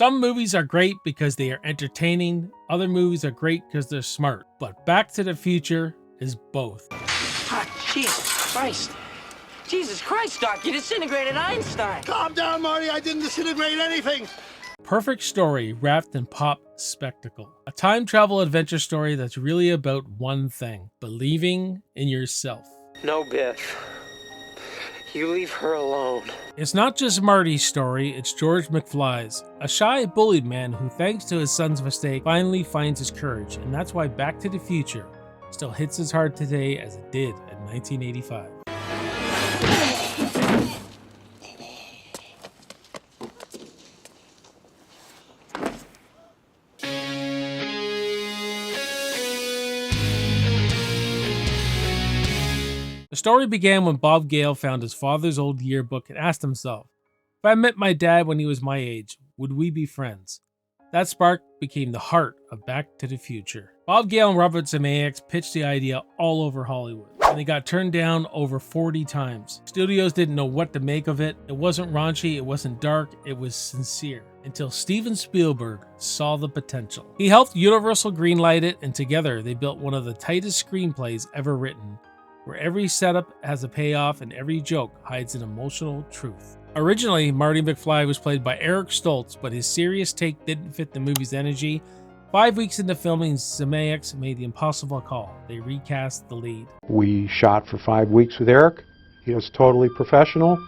Some movies are great because they are entertaining, other movies are great because they're smart, but Back to the Future is both. Jesus Christ. Jesus Christ, Doc, you disintegrated Einstein. Calm down, Marty, I didn't disintegrate anything. Perfect story wrapped in pop spectacle. A time travel adventure story that's really about one thing: believing in yourself. No, Biff. You leave her alone. It's not just Marty's story, it's George McFly's. A shy, bullied man who, thanks to his son's mistake, finally finds his courage, and that's why Back to the Future still hits as hard today as it did in 1985. The story began when Bob Gale found his father's old yearbook and asked himself, if I met my dad when he was my age, would we be friends? That spark became the heart of Back to the Future. Bob Gale and Robert Zemeckis pitched the idea all over Hollywood, and it got turned down over 40 times. Studios didn't know what to make of it. It wasn't raunchy, it wasn't dark, it was sincere. Until Steven Spielberg saw the potential. He helped Universal greenlight it, and together they built one of the tightest screenplays ever written, where every setup has a payoff and every joke hides an emotional truth. Originally, Marty McFly was played by Eric Stoltz, but his serious take didn't fit the movie's energy. 5 weeks into filming, Zemeckis made the impossible call. They recast the lead. We shot for 5 weeks with Eric. He was totally professional,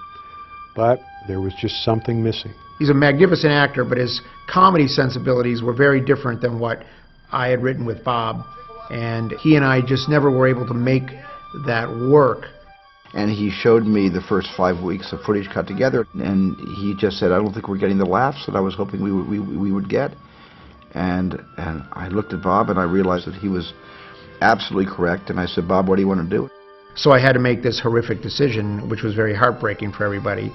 but there was just something missing. He's a magnificent actor, but his comedy sensibilities were very different than what I had written with Bob, and he and I just never were able to make that work. And he showed me the first 5 weeks of footage cut together, and he just said, I don't think we're getting the laughs that I was hoping we would get. And I looked at Bob and I realized that he was absolutely correct, and I said, Bob, what do you want to do? So I had to make this horrific decision, which was very heartbreaking for everybody.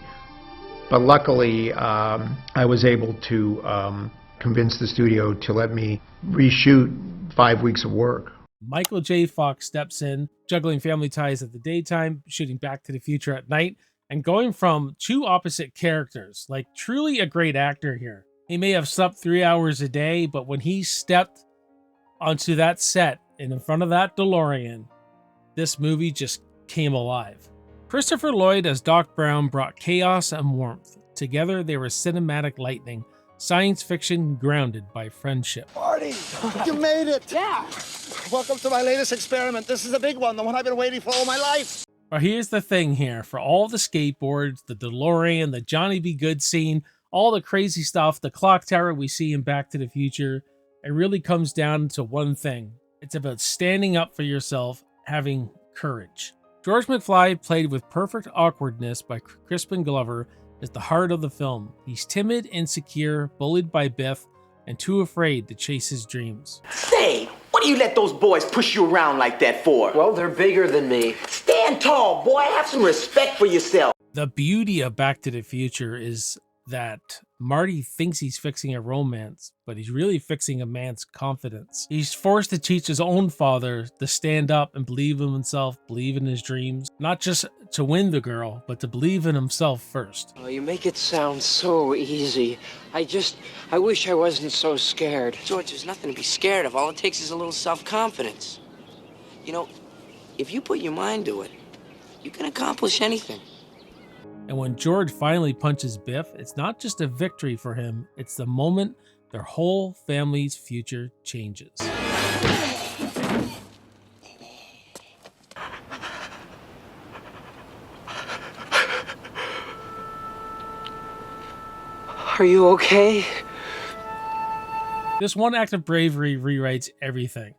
But luckily, I was able to convince the studio to let me reshoot 5 weeks of work. Michael J. Fox steps in, juggling family ties at the daytime, shooting Back to the Future at night, and going from two opposite characters. Like, truly a great actor here. He may have slept 3 hours a day, but when he stepped onto that set and in front of that DeLorean, this movie just came alive. Christopher Lloyd as Doc Brown brought chaos and warmth. Together, they were cinematic lightning, science fiction grounded by friendship. Marty, you made it. Yeah. Welcome to my latest experiment. This is a big one, the one I've been waiting for all my life. But here's the thing here. For all the skateboards, the DeLorean, the Johnny B. Good scene, all the crazy stuff, the clock tower we see in Back to the Future, it really comes down to one thing. It's about standing up for yourself, having courage. George McFly, played with perfect awkwardness by Crispin Glover, is the heart of the film. He's timid, insecure, bullied by Biff, and too afraid to chase his dreams. Say, what do you let those boys push you around like that for? Well, they're bigger than me. Stand tall, boy. Have some respect for yourself. The beauty of Back to the Future is that Marty thinks he's fixing a romance, but he's really fixing a man's confidence. He's forced to teach his own father to stand up and believe in himself, believe in his dreams, not just to win the girl, but to believe in himself first. Oh, you make it sound so easy. I wish I wasn't so scared. George, there's nothing to be scared of. All it takes is a little self-confidence. You know, if you put your mind to it, you can accomplish anything. And when George finally punches Biff, it's not just a victory for him, it's the moment their whole family's future changes. Are you okay? This one act of bravery rewrites everything.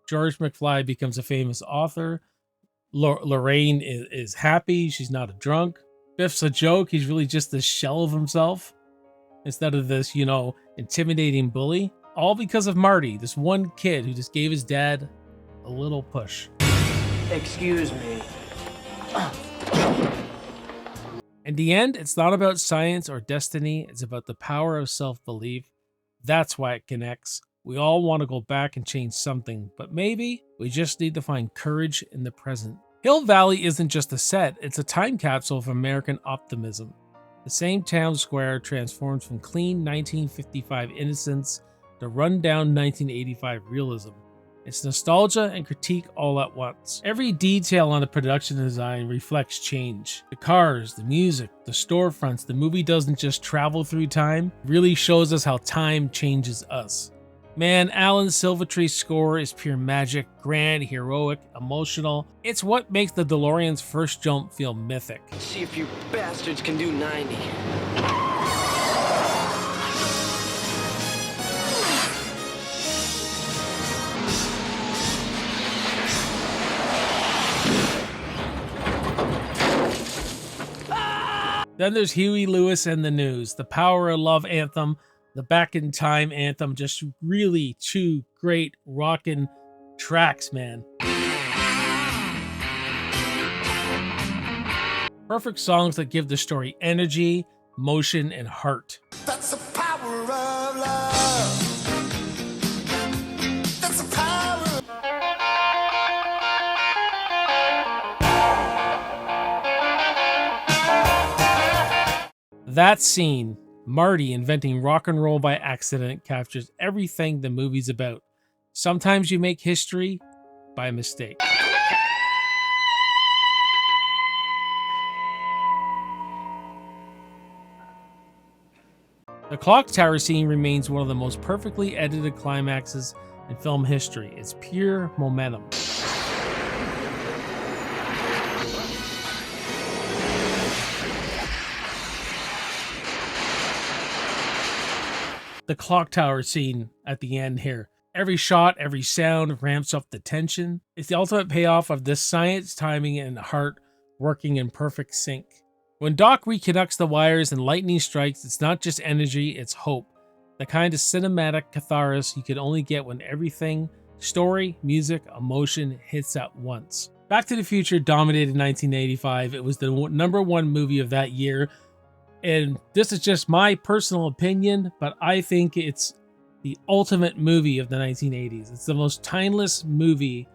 George McFly becomes a famous author. Lorraine is happy, she's not a drunk. Biff's a joke, he's really just the shell of himself instead of this, intimidating bully. All because of Marty, this one kid who just gave his dad a little push. Excuse me. In the end, it's not about science or destiny, it's about the power of self-belief. That's why it connects. We all want to go back and change something, but maybe we just need to find courage in the present. Hill Valley isn't just a set, it's a time capsule of American optimism. The same town square transforms from clean 1955 innocence to run-down 1985 realism. It's nostalgia and critique all at once. Every detail on the production design reflects change. The cars, the music, the storefronts, the movie doesn't just travel through time, it really shows us how time changes us. Man, Alan Silvestri's score is pure magic, grand, heroic, emotional. It's what makes the DeLorean's first jump feel mythic. See if you bastards can do 90. Then there's Huey Lewis and the News, the Power of Love anthem, the Back in Time anthem, just really two great rockin' tracks, man. Perfect songs that give the story energy, motion, and heart. That's the power of love. That's the power. That scene, Marty inventing rock and roll by accident, captures everything the movie's about. Sometimes you make history by mistake. The clock tower scene remains one of the most perfectly edited climaxes in film history. It's pure momentum. The clock tower scene at the end here. Every shot, every sound ramps up the tension. It's the ultimate payoff of this science, timing, and heart working in perfect sync. When Doc reconnects the wires and lightning strikes, it's not just energy, it's hope. The kind of cinematic catharsis you can only get when everything, story, music, emotion, hits at once. Back to the Future dominated 1985. It was the #1 movie of that year. And this is just my personal opinion, but I think it's the ultimate movie of the 1980s. It's the most timeless movie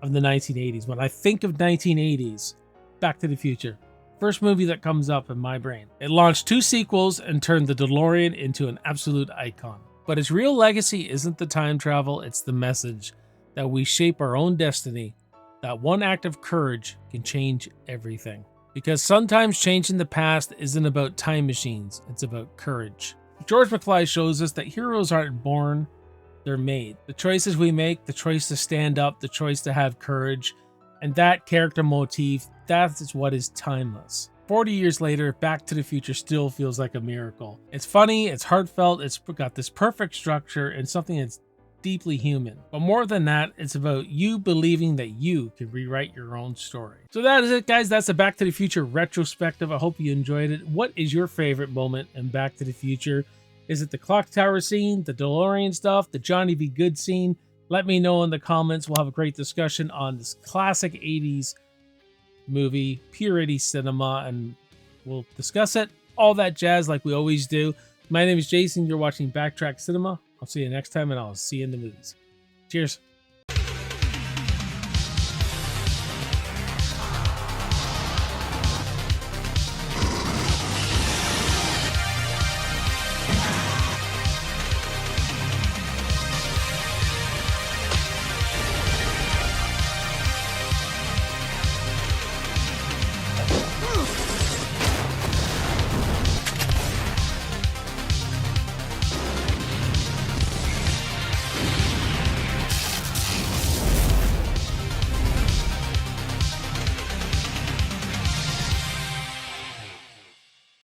of the 1980s. When I think of 1980s, Back to the Future, first movie that comes up in my brain. It launched 2 sequels and turned the DeLorean into an absolute icon. But its real legacy isn't the time travel, it's the message that we shape our own destiny, that one act of courage can change everything. Because sometimes changing the past isn't about time machines, it's about courage. George McFly shows us that heroes aren't born, they're made. The choices we make, the choice to stand up, the choice to have courage, and that character motif, that is what is timeless. 40 years later, Back to the Future still feels like a miracle. It's funny, it's heartfelt, it's got this perfect structure, and something that's deeply human. But more than that, it's about you believing that you can rewrite your own story. So that is it, guys. That's the Back to the Future retrospective. I hope you enjoyed it. What is your favorite moment in Back to the Future? Is it the clock tower scene, the DeLorean stuff, the Johnny B. Good scene? Let me know in the comments. We'll have a great discussion on this classic 80s movie, pure 80s cinema, and we'll discuss it, all that jazz like we always do. My name is Jason. You're watching BACKTRACK Cinema. I'll see you next time, and I'll see you in the movies. Cheers.